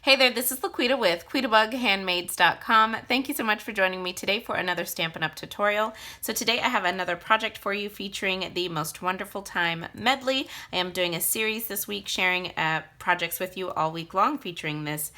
Hey there, this is LaQuita with QuitaBugHandmaids.com. Thank you so much for joining me today for another Stampin' Up! Tutorial. So today I have another project for you featuring the Most Wonderful Time medley. I am doing a series this week sharing projects with you all week long featuring this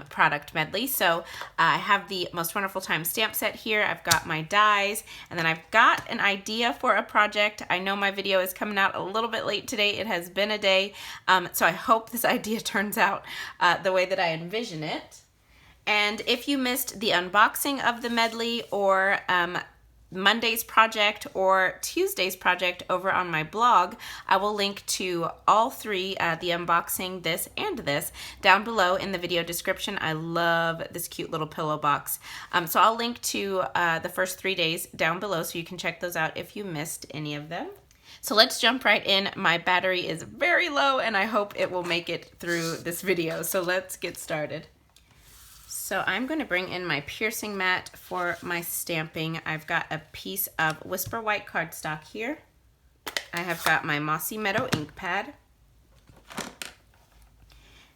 product medley. So I have the Most Wonderful Time stamp set here. I've got my dies, and then I've got an idea for a project. I know my video is coming out a little bit late today. It has been a day, so I hope this idea turns out the way that I envision it. And if you missed the unboxing of the medley or Monday's project or Tuesday's project over on my blog, I will link to all three, the unboxing, this, and this, down below in the video description. I love this cute little pillow box. So I'll link to the first 3 days down below so you can check those out if you missed any of them. So let's jump right in. My battery is very low and I hope it will make it through this video. So let's get started. So I'm going to bring in my piercing mat for my stamping. I've got a piece of Whisper White cardstock here. I have got my Mossy Meadow ink pad.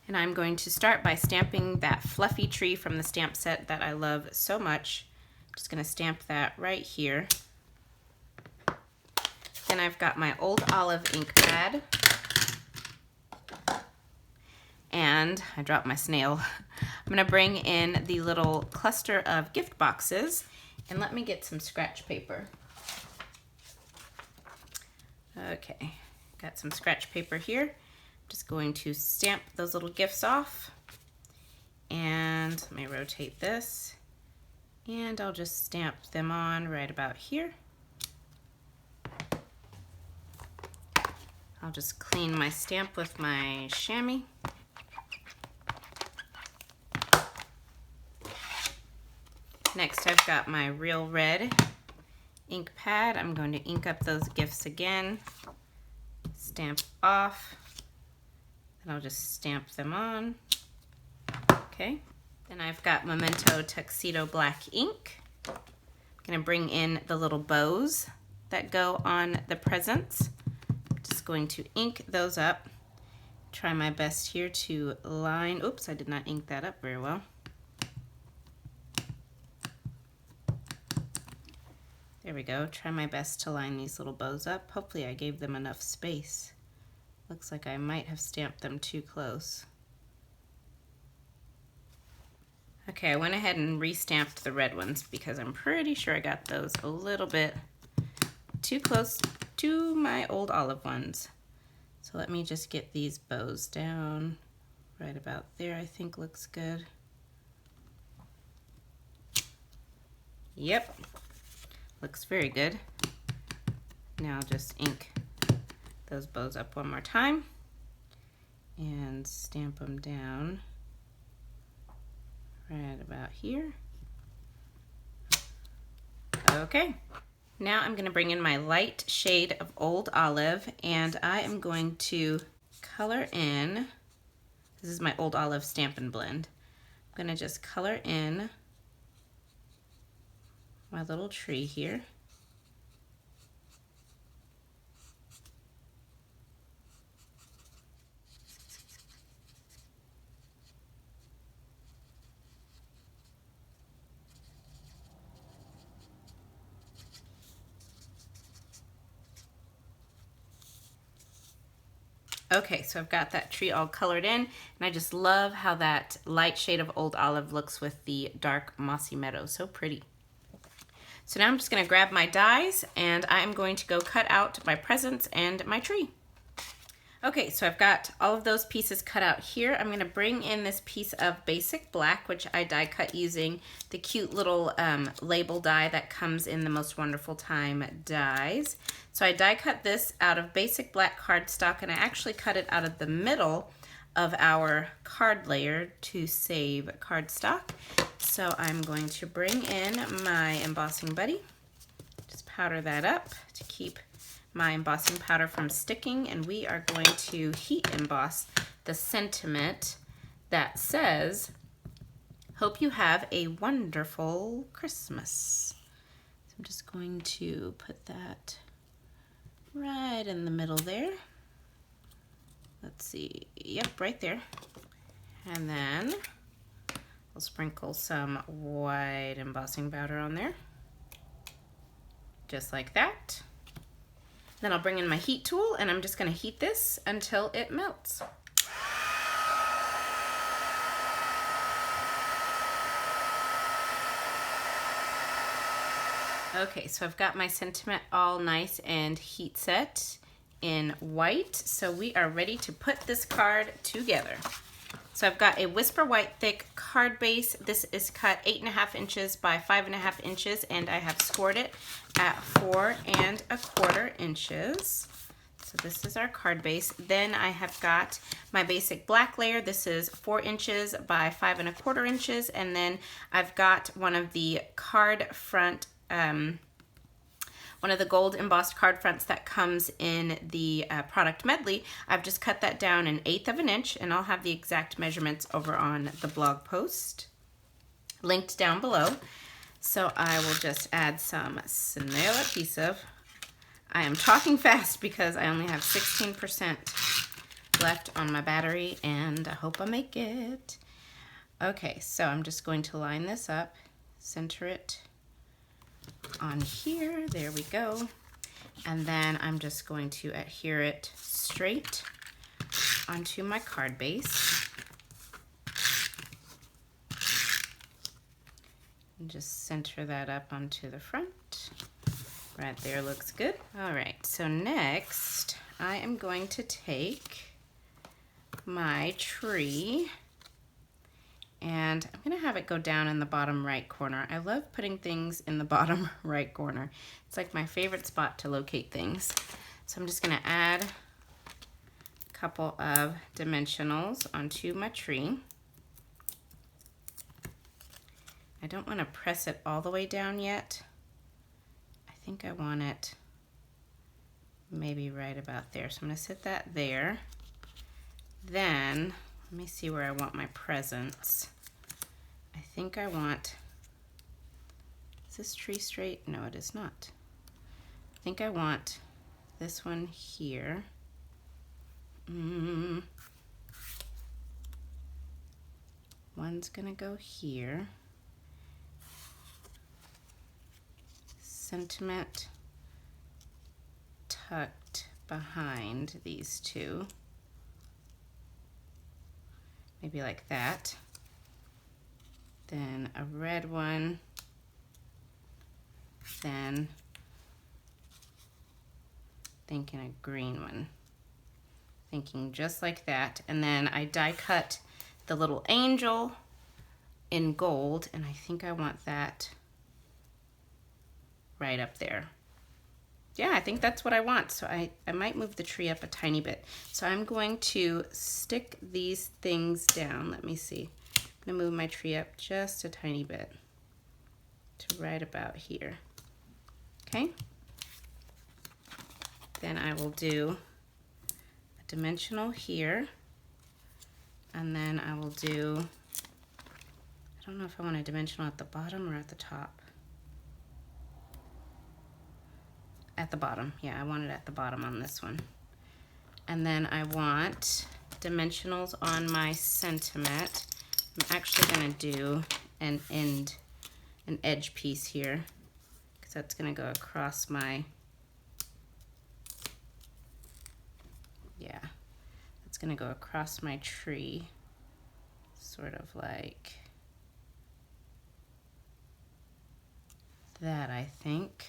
And I'm going to start by stamping that fluffy tree from the stamp set that I love so much. I'm just going to stamp that right here. Then I've got my Old Olive ink pad. And I dropped my snail. I'm gonna bring in the little cluster of gift boxes, and let me get some scratch paper. Okay, got some scratch paper here. Just going to stamp those little gifts off. And let me rotate this. And I'll just stamp them on right about here. I'll just clean my stamp with my chamois. Next, I've got my Real Red ink pad. I'm going to ink up those gifts again, stamp off, and I'll just stamp them on. Okay, then I've got Memento Tuxedo Black ink. I'm going to bring in the little bows that go on the presents. Just going to ink those up. Try my best here to line. Oops, I did not ink that up very well. There we go. Try my best to line these little bows up. Hopefully I gave them enough space. Looks like I might have stamped them too close. Okay, I went ahead and re-stamped the red ones because I'm pretty sure I got those a little bit too close to my Old Olive ones. So let me just get these bows down right about there. I think looks good. Yep. Looks very good. Now I'll just ink those bows up one more time and stamp them down right about here. Okay, now I'm going to bring in my light shade of Old Olive, and I am going to color in, this is my Old Olive Stampin' Blend. I'm going to just color in my little tree here. Okay, so I've got that tree all colored in, and I just love how that light shade of Old Olive looks with the dark Mossy Meadow. So pretty. So now I'm just going to grab my dies, and I'm going to go cut out my presents and my tree. Okay, so I've got all of those pieces cut out here. I'm going to bring in this piece of Basic Black, which I die cut using the cute little label die that comes in the Most Wonderful Time dies. So I die cut this out of Basic Black cardstock, and I actually cut it out of the middle of our card layer to save cardstock. So I'm going to bring in my embossing buddy, just powder that up to keep my embossing powder from sticking, and we are going to heat emboss the sentiment that says, "Hope you have a wonderful Christmas." So I'm just going to put that right in the middle there. Let's see, yep, right there. And then I'll sprinkle some white embossing powder on there, just like that. Then I'll bring in my heat tool and I'm just going to heat this until it melts. Okay, so I've got my sentiment all nice and heat set in white, so we are ready to put this card together. So I've got a Whisper White Thick card base. This is cut 8.5 inches by 5.5 inches, and I have scored it at 4.25 inches. So this is our card base. Then I have got my basic black layer. This is 4 inches by 5.25 inches, and then I've got one of the card front, one of the gold embossed card fronts that comes in the product Medley. I've just cut that down 1/8 inch, and I'll have the exact measurements over on the blog post linked down below. So I will just add some snail adhesive. I am talking fast because I only have 16% left on my battery, and I hope I make it. Okay, so I'm just going to line this up, center it on here, there we go, and then I'm just going to adhere it straight onto my card base and just center that up onto the front. Right there looks good. All right, so next I am going to take my tree and I'm gonna have it go down in the bottom right corner. I love putting things in the bottom right corner. It's like my favorite spot to locate things. So I'm just gonna add a couple of dimensionals onto my tree. I don't wanna press it all the way down yet. I think I want it maybe right about there. So I'm gonna sit that there. Then, let me see where I want my presents. I think I want, is this tree straight? No, it is not. I think I want this one here. One's gonna go here. Sentiment tucked behind these two. Maybe like that. Then a red one. Then thinking a green one. Thinking just like that. And then I die cut the little angel in gold, and I think I want that right up there. Yeah, I think that's what I want. So I might move the tree up a tiny bit. So I'm going to stick these things down. Let me see. I'm gonna move my tree up just a tiny bit to right about here. Okay. Then I will do a dimensional here. And then I will do, I don't know if I want a dimensional at the bottom or at the top. At the bottom, yeah, I want it at the bottom on this one. And then I want dimensionals on my sentiment. I'm actually gonna do an edge piece here, because that's gonna go across my, yeah, that's gonna go across my tree, sort of like that, I think.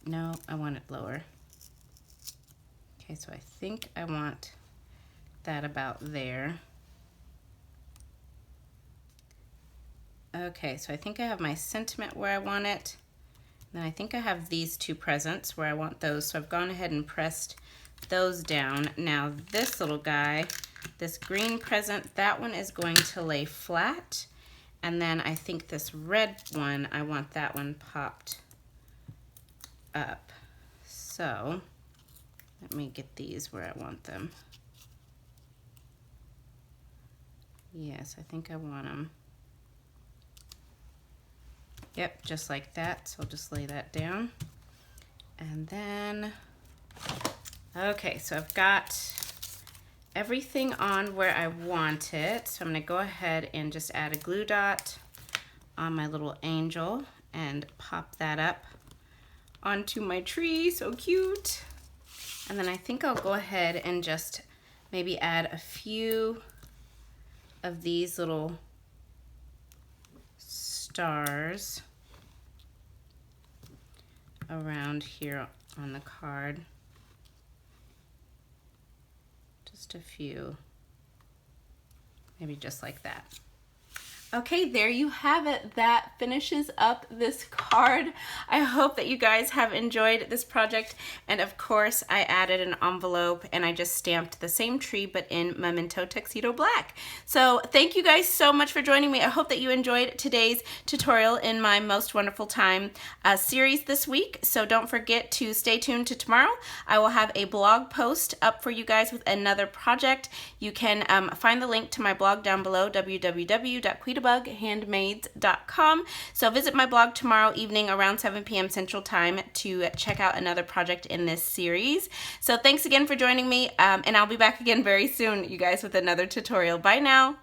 No, I want it lower. Okay, so I think I want that about there. Okay, so I think I have my sentiment where I want it. Then I think I have these two presents where I want those. So I've gone ahead and pressed those down. Now this little guy, this green present, that one is going to lay flat. And then I think this red one, I want that one popped up. So let me get these where I want them. Yes, I think I want them. Yep, just like that. So I'll just lay that down. And then, okay, so I've got everything on where I want it. So I'm gonna go ahead and just add a glue dot on my little angel and pop that up onto my tree. So cute. And then I think I'll go ahead and just maybe add a few of these little stars around here on the card. Just a few, maybe just like that. Okay, there you have it. That finishes up this card. I hope that you guys have enjoyed this project. And of course, I added an envelope and I just stamped the same tree, but in Memento Tuxedo Black. So thank you guys so much for joining me. I hope that you enjoyed today's tutorial in my Most Wonderful Time series this week. So don't forget to stay tuned to tomorrow. I will have a blog post up for you guys with another project. You can find the link to my blog down below, www.QuitaBugHandmaids.com. So visit my blog tomorrow evening around 7 p.m. Central Time to check out another project in this series. So thanks again for joining me, and I'll be back again very soon, you guys, with another tutorial. Bye now.